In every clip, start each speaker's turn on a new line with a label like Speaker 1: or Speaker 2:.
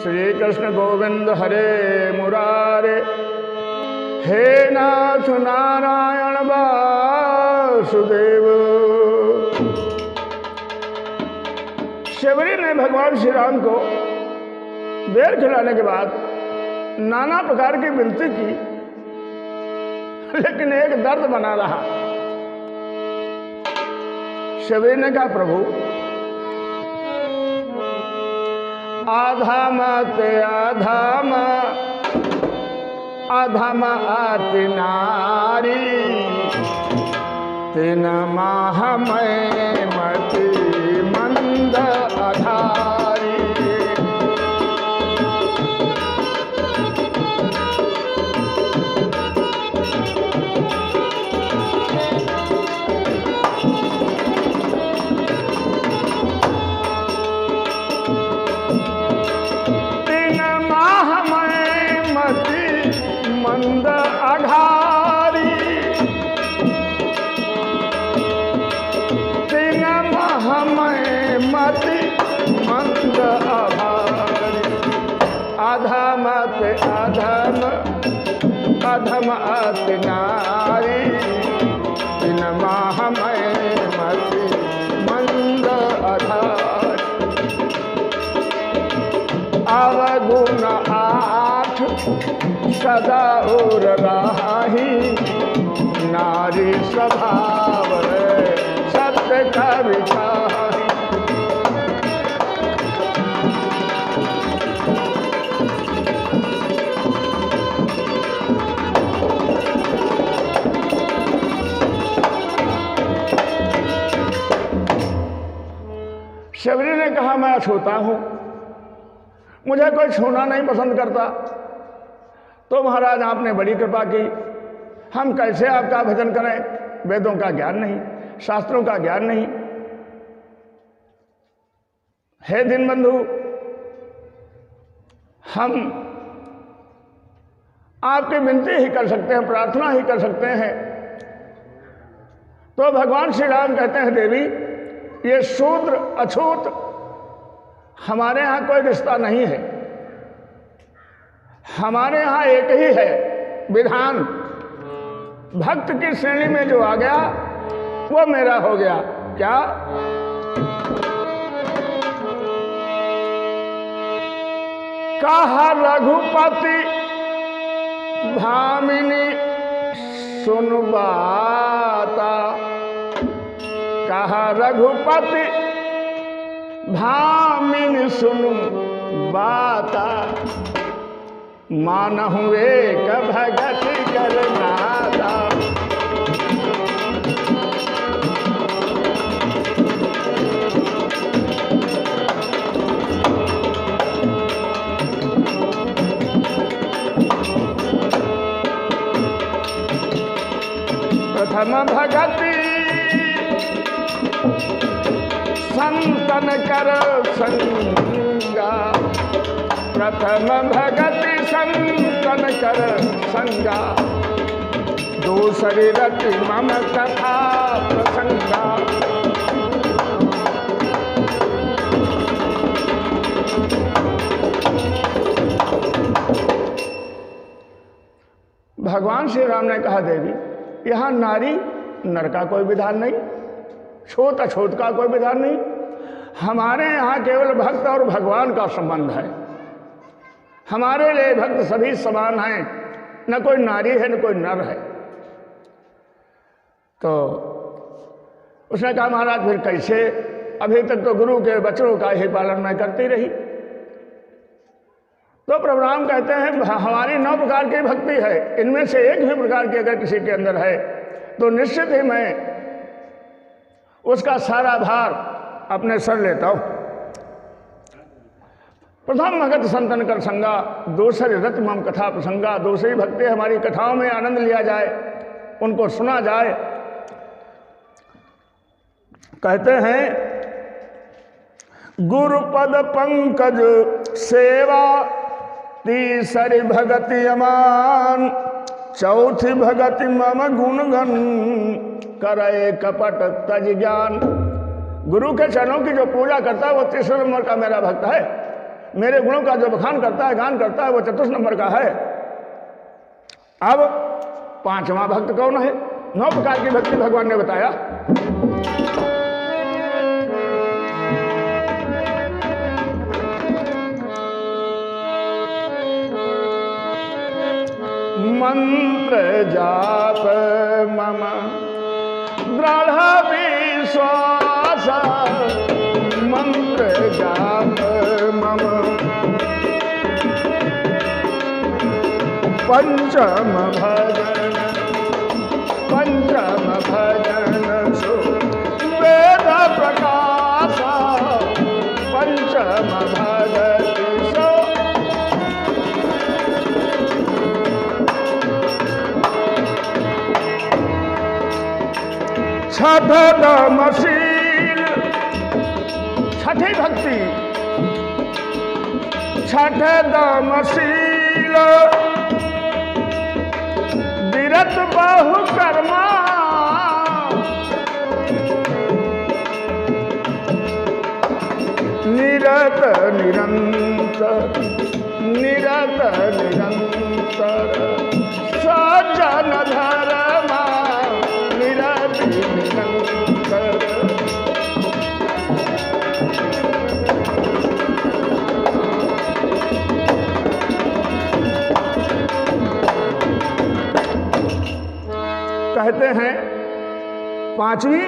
Speaker 1: श्री कृष्ण गोविंद हरे मुरारे, हे नाथ नारायण वासुदेव। शबरी ने भगवान श्री राम को बेर खिलाने के बाद नाना प्रकार की विनती की, लेकिन एक दर्द बना रहा। शबरी ने कहा, प्रभु आधाम ते आधाम अधम अति नारी, तीन माह में मति मंद अधारी। तीन माह में मति मंद अधारी, तीन माह में मति मंद अधारी। अधम ते अधम अधम अति नारी, तीन माह में मति मंद अधारी। अवगुण आठ सदा और राही, नारी स्वभाव सत्य का विचार। शबरी ने कहा, मैं अछूता हूं, मुझे कोई छूना नहीं पसंद करता। तो महाराज आपने बड़ी कृपा की, हम कैसे आपका भजन करें? वेदों का ज्ञान नहीं, शास्त्रों का ज्ञान नहीं। हे दीनबंधु, हम आपकी विनती ही कर सकते हैं, प्रार्थना ही कर सकते हैं। तो भगवान श्री राम कहते हैं, देवी ये शूद्र अछूत हमारे यहाँ कोई रिश्ता नहीं है। हमारे यहाँ एक ही है विधान, भक्त की श्रेणी में जो आ गया वो मेरा हो गया। क्या? कहा रघुपति भामिनी सुनबाता, कहा रघुपति भामिनी सुनु बाता, मानहु एक भगति करनाता। प्रथम भगति संतन कर संगा, प्रथम भगति संतन कर संगा, दूसरी रति मम कथा प्रसंगा। भगवान श्री राम ने कहा, देवी यहाँ नारी नर का कोई विधान नहीं, छोट अछूत का कोई विधान नहीं। हमारे यहाँ केवल भक्त और भगवान का संबंध है। हमारे लिए भक्त सभी समान हैं, न कोई नारी है न कोई नर है। तो उसने कहा, महाराज फिर कैसे? अभी तक तो गुरु के वचनों का ही पालन मैं करती रही। तो प्रभु राम कहते हैं, हमारी 9 प्रकार की भक्ति है, इनमें से एक भी प्रकार की अगर किसी के अंदर है तो निश्चित ही मैं उसका सारा भार अपने सर लेता हूं। प्रथम भगत संतन कर संगा, दूसरी रत मम कथा प्रसंगा। दूसरी भक्ति हमारी कथाओं में आनंद लिया जाए, उनको सुना जाए। कहते हैं, गुरुपद पंकज सेवा, तीसरी भगति अमान, चौथी भगति मम गुणगन, करे कपट तज ज्ञान। गुरु के चरणों की जो पूजा करता है वो तीसरे नंबर का मेरा भक्त है। मेरे गुणों का जो बखान करता है, गान करता है, वो चतुर्थ नंबर का है। अब पांचवा भक्त कौन है? 9 प्रकार की भक्ति भगवान ने बताया। मंत्र जाप मम दृढ़ विश्वास, मंत्र जाप मम पंचम भजन, पंचम भजन सो वेद प्रकाश, पंचम भगति सो छठ दमशील, छठी भक्ति, छठ दमशील विरत बहु कर्मा, निरत निरंतर, निरत निरंतर सज्जन धर्मा, निरत निरंतर। कहते हैं पांचवी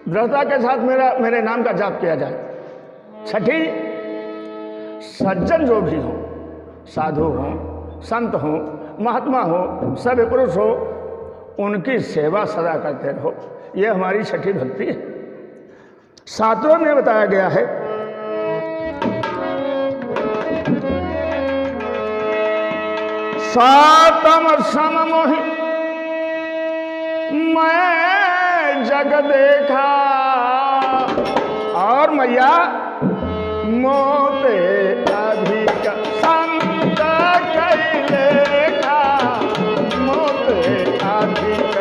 Speaker 1: दृढ़ता के साथ मेरे नाम का जाप किया जाए। छठी सज्जन जो भी हो, साधु हो, संत हो, महात्मा हो, सभ्य पुरुष हो, उनकी सेवा सदा करते रहो। यह हमारी छठी भक्ति है। सातवें में बताया गया है सातम सम मोहि मैं जग देखा, और मैया मोते अधिक संत कैले का, मोते अधिक।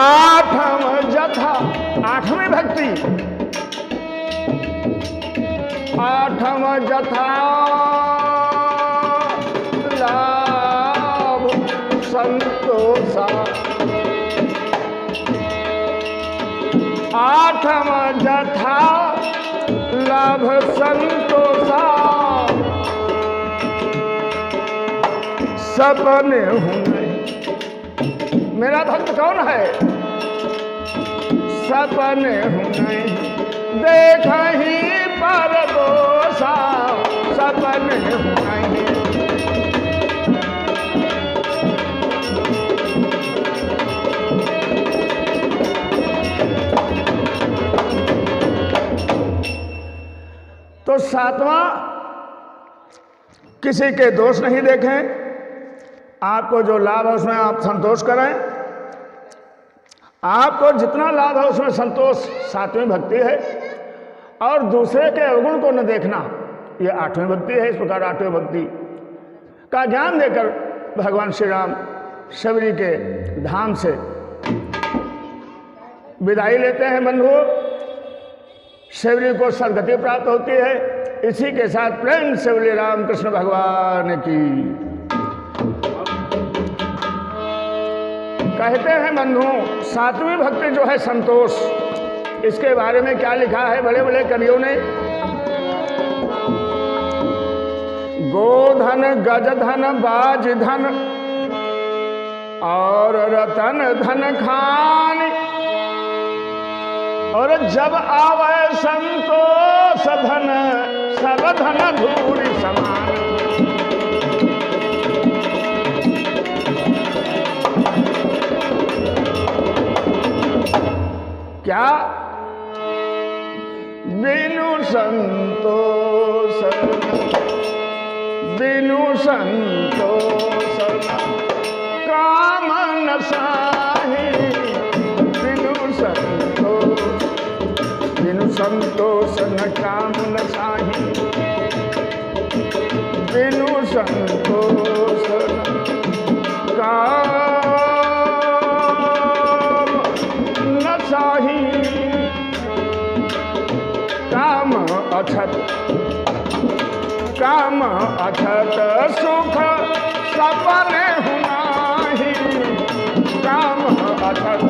Speaker 1: आठम जथा, आठवीं भक्ति, आठम जथा लाभ संतोषा, आठम जथा लाभ संतोषा सपने हुए। मेरा भक्त कौन है? सपने हुए देख ही पर बोसा, सपने हुए। तो सातवां, किसी के दोष नहीं देखें, आपको जो लाभ है उसमें आप संतोष करें। आपको जितना लाभ है उसमें संतोष, सातवीं भक्ति है। और दूसरे के अवगुण को न देखना, यह आठवीं भक्ति है। इस प्रकार आठवीं भक्ति का ज्ञान देकर भगवान श्री राम शबरी के धाम से विदाई लेते हैं। बंधुओं, शबरी को सदगति प्राप्त होती है। इसी के साथ प्रेम से बोले रामकृष्ण भगवान की। कहते हैं बंधुओं, सातवीं भक्ति जो है संतोष, इसके बारे में क्या लिखा है बड़े बड़े कवियों ने? गोधन, गजधन, बाजधन और रतन धन खान, और जब आवे संतोष धन, सब धन धूलि समान। क्या? बिनु संतोष, बिनु संतोष काम न साही, बिनु संतोष, बिनु संतोष न काम न साही, बिनु संतोष काम न साही, काम अछत सुख सपने हुनाही, काम अछत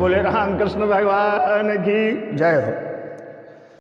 Speaker 1: बोले रामकृष्ण भगवान की जय हो।